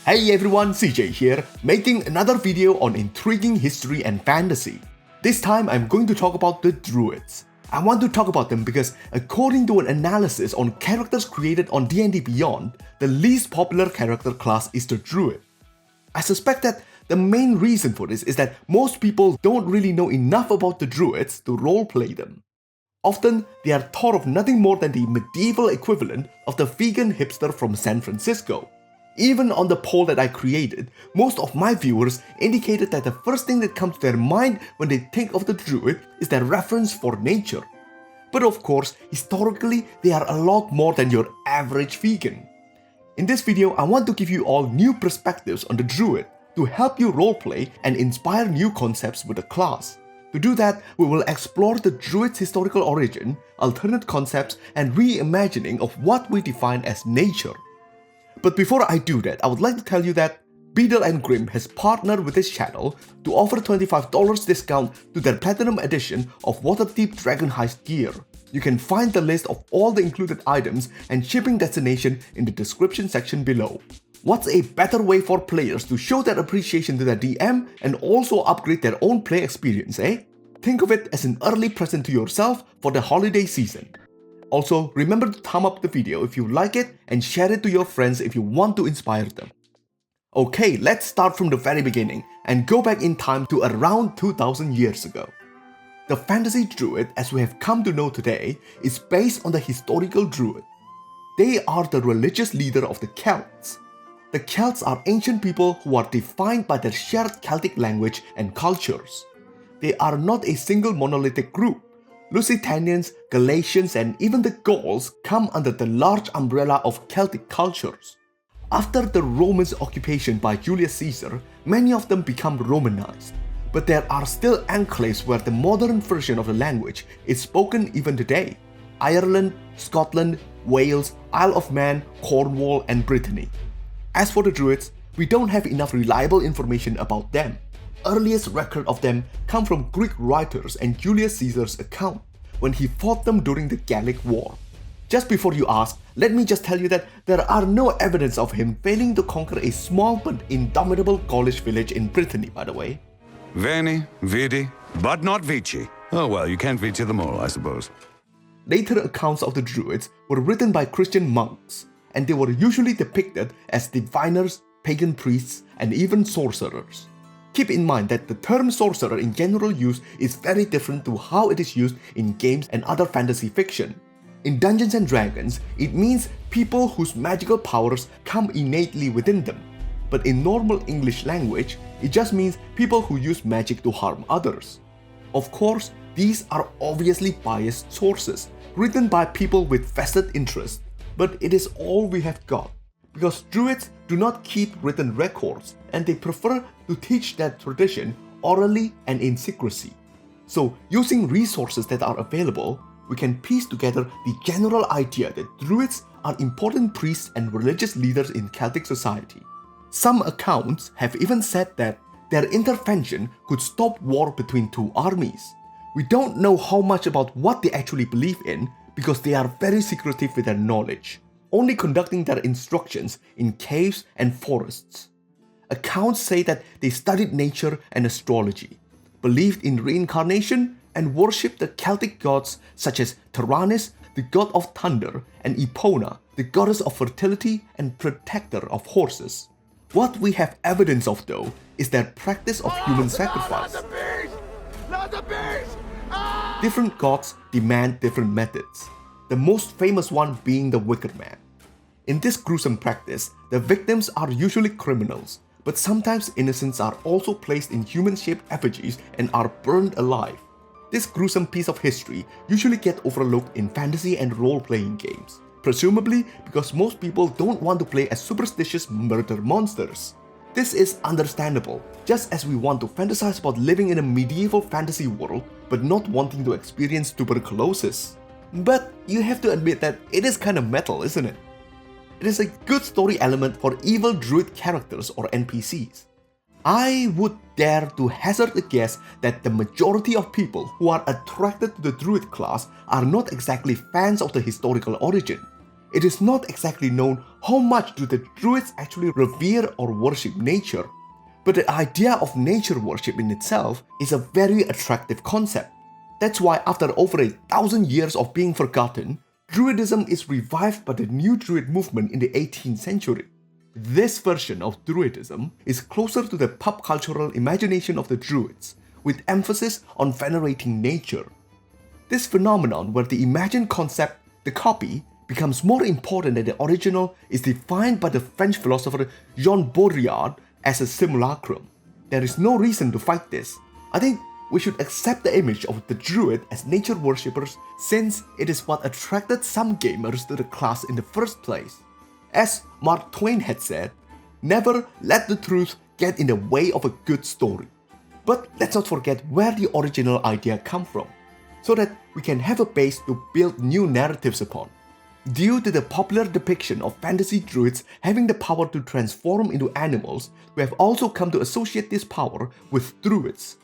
Hey everyone, CJ here, making another video on intriguing history and fantasy. This time I'm going to talk about the Druids. I want to talk about them because according to an analysis on characters created on D&D Beyond, the least popular character class is the Druid. I suspect that the main reason for this is that most people don't really know enough about the Druids to roleplay them. Often, they are thought of nothing more than the medieval equivalent of the vegan hipster from San Francisco. Even on the poll that I created, most of my viewers indicated that the first thing that comes to their mind when they think of the Druid is their reverence for nature. But of course, historically, they are a lot more than your average vegan. In this video, I want to give you all new perspectives on the Druid to help you roleplay and inspire new concepts with the class. To do that, we will explore the Druid's historical origin, alternate concepts, and reimagining of what we define as nature. But before I do that, I would like to tell you that Beadle and Grim has partnered with this channel to offer $25 discount to their Platinum Edition of Waterdeep Dragon Heist gear. You can find the list of all the included items and shipping destination in the description section below. What's a better way for players to show their appreciation to their DM and also upgrade their own play experience, eh? Think of it as an early present to yourself for the holiday season. Also, remember to thumb up the video if you like it and share it to your friends if you want to inspire them. Okay, let's start from the very beginning and go back in time to around 2000 years ago. The fantasy Druid, as we have come to know today, is based on the historical Druid. They are the religious leader of the Celts. The Celts are ancient people who are defined by their shared Celtic language and cultures. They are not a single monolithic group. Lusitanians, Galatians, and even the Gauls come under the large umbrella of Celtic cultures. After the Romans' occupation by Julius Caesar, many of them become Romanized, but there are still enclaves where the modern version of the language is spoken even today: Ireland, Scotland, Wales, Isle of Man, Cornwall, and Brittany. As for the Druids, we don't have enough reliable information about them. Earliest record of them come from Greek writers and Julius Caesar's account when he fought them during the Gallic War. Just before you ask, let me just tell you that there are no evidence of him failing to conquer a small but indomitable Gaulish village in Brittany, by the way. Veni, vidi, but not vici. Oh well, you can't vici them all, I suppose. Later accounts of the Druids were written by Christian monks, and they were usually depicted as diviners, pagan priests, and even sorcerers. Keep in mind that the term sorcerer in general use is very different to how it is used in games and other fantasy fiction. In Dungeons & Dragons, it means people whose magical powers come innately within them. But in normal English language, it just means people who use magic to harm others. Of course, these are obviously biased sources, written by people with vested interest, but it is all we have got. Because Druids do not keep written records and they prefer to teach that tradition orally and in secrecy. So, using resources that are available, we can piece together the general idea that Druids are important priests and religious leaders in Celtic society. Some accounts have even said that their intervention could stop war between two armies. We don't know how much about what they actually believe in because they are very secretive with their knowledge, only conducting their instructions in caves and forests. Accounts say that they studied nature and astrology, believed in reincarnation, and worshipped the Celtic gods such as Taranis, the god of thunder, and Epona, the goddess of fertility and protector of horses. What we have evidence of though is their practice of human sacrifice. Different gods demand different methods, the most famous one being the Wicker Man. In this gruesome practice, the victims are usually criminals, but sometimes innocents are also placed in human-shaped effigies and are burned alive. This gruesome piece of history usually gets overlooked in fantasy and role-playing games, presumably because most people don't want to play as superstitious murder monsters. This is understandable, just as we want to fantasize about living in a medieval fantasy world but not wanting to experience tuberculosis. But you have to admit that it is kind of metal, isn't it? It is a good story element for evil Druid characters or NPCs. I would dare to hazard a guess that the majority of people who are attracted to the Druid class are not exactly fans of the historical origin. it is not exactly known how much do the Druids actually revere or worship nature, but the idea of nature worship in itself is a very attractive concept. That's why after over 1,000 years of being forgotten, Druidism is revived by the New Druid movement in the 18th century. This version of Druidism is closer to the pop cultural imagination of the Druids, with emphasis on venerating nature. This phenomenon where the imagined concept, the copy, becomes more important than the original is defined by the French philosopher Jean Baudrillard as a simulacrum. There is no reason to fight this. I think we should accept the image of the Druid as nature worshippers since it is what attracted some gamers to the class in the first place. As Mark Twain had said, never let the truth get in the way of a good story. But let's not forget where the original idea came from, so that we can have a base to build new narratives upon. Due to the popular depiction of fantasy druids having the power to transform into animals, we have also come to associate this power with druids.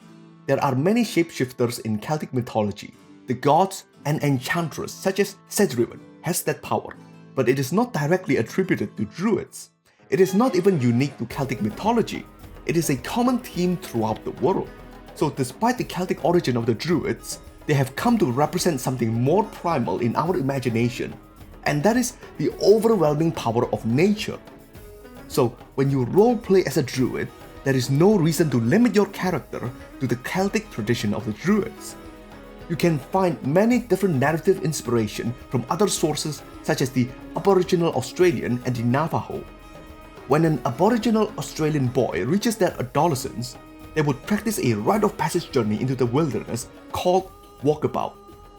There are many shapeshifters in Celtic mythology. The gods and enchantress such as Cedric has that power, but it is not directly attributed to druids. It is not even unique to Celtic mythology. It is a common theme throughout the world. So despite the Celtic origin of the druids, they have come to represent something more primal in our imagination, and that is the overwhelming power of nature. So when you roleplay as a druid, there is no reason to limit your character to the Celtic tradition of the druids. You can find many different narrative inspiration from other sources such as the Aboriginal Australian and the Navajo. When an Aboriginal Australian boy reaches their adolescence, they would practice a rite of passage journey into the wilderness called walkabout.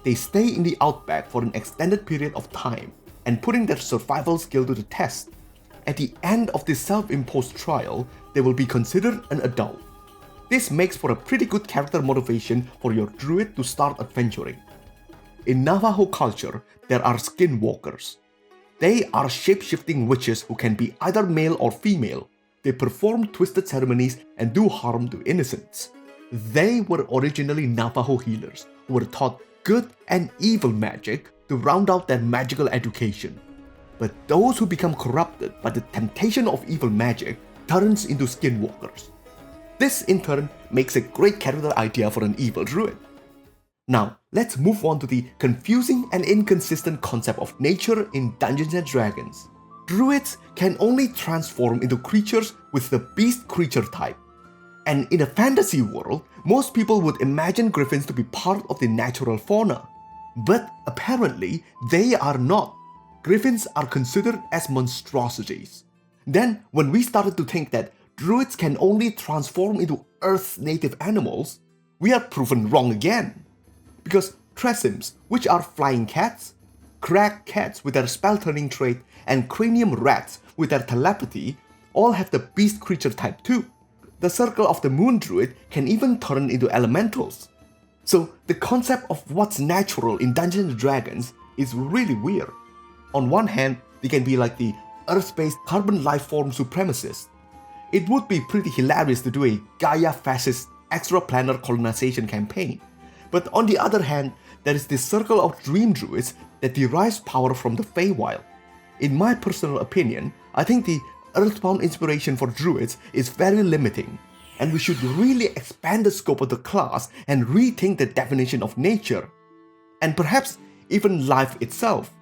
They stay in the outback for an extended period of time and putting their survival skill to the test. At the end of this self-imposed trial, they will be considered an adult. This makes for a pretty good character motivation for your druid to start adventuring. In Navajo culture, there are skinwalkers. They are shape-shifting witches who can be either male or female. They perform twisted ceremonies and do harm to innocents. They were originally Navajo healers who were taught good and evil magic to round out their magical education. But those who become corrupted by the temptation of evil magic turns into skinwalkers. This in turn makes a great character idea for an evil druid. Now, let's move on to the confusing and inconsistent concept of nature in Dungeons & Dragons. Druids can only transform into creatures with the beast creature type. And in a fantasy world, most people would imagine griffins to be part of the natural fauna. But apparently, they are not. Griffins are considered as monstrosities. Then, when we started to think that druids can only transform into Earth's native animals, we are proven wrong again. Because Tresims, which are flying cats, crag cats with their spell-turning trait, and cranium rats with their telepathy, all have the beast creature type too. The Circle of the Moon druid can even turn into elementals. So the concept of what's natural in Dungeons & Dragons is really weird. On one hand, they can be like the Earth-based carbon lifeform supremacists. It would be pretty hilarious to do a Gaia-fascist extraplanar colonization campaign. But on the other hand, there is this circle of dream druids that derives power from the Feywild. In my personal opinion, I think the Earthbound inspiration for druids is very limiting, and we should really expand the scope of the class and rethink the definition of nature, and perhaps even life itself.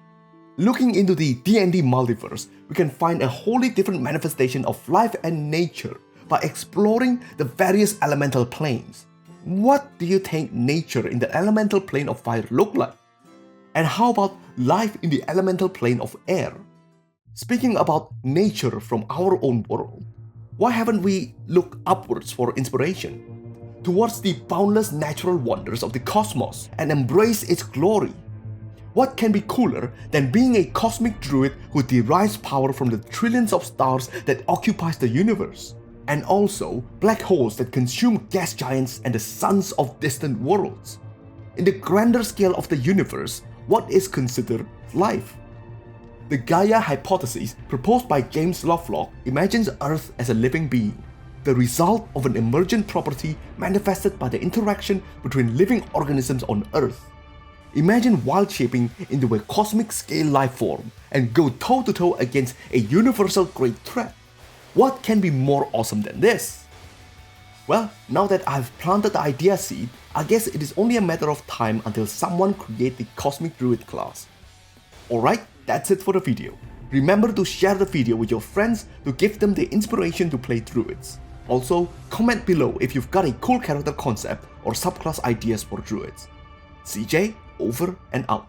Looking into the D&D multiverse, we can find a wholly different manifestation of life and nature by exploring the various elemental planes. What do you think nature in the elemental plane of fire look like? And how about life in the elemental plane of air? Speaking about nature from our own world, why haven't we looked upwards for inspiration? Towards the boundless natural wonders of the cosmos and embrace its glory? What can be cooler than being a cosmic druid who derives power from the trillions of stars that occupies the universe? And also black holes that consume gas giants and the suns of distant worlds. In the grander scale of the universe, what is considered life? The Gaia hypothesis proposed by James Lovelock imagines Earth as a living being, the result of an emergent property manifested by the interaction between living organisms on Earth. Imagine wild shaping into a cosmic scale life form and go toe to toe against a universal great threat. What can be more awesome than this? Well, now that I've planted the idea seed, I guess it is only a matter of time until someone creates the Cosmic Druid class. Alright, that's it for the video. Remember to share the video with your friends to give them the inspiration to play Druids. Also, comment below if you've got a cool character concept or subclass ideas for Druids. CJ, over and out.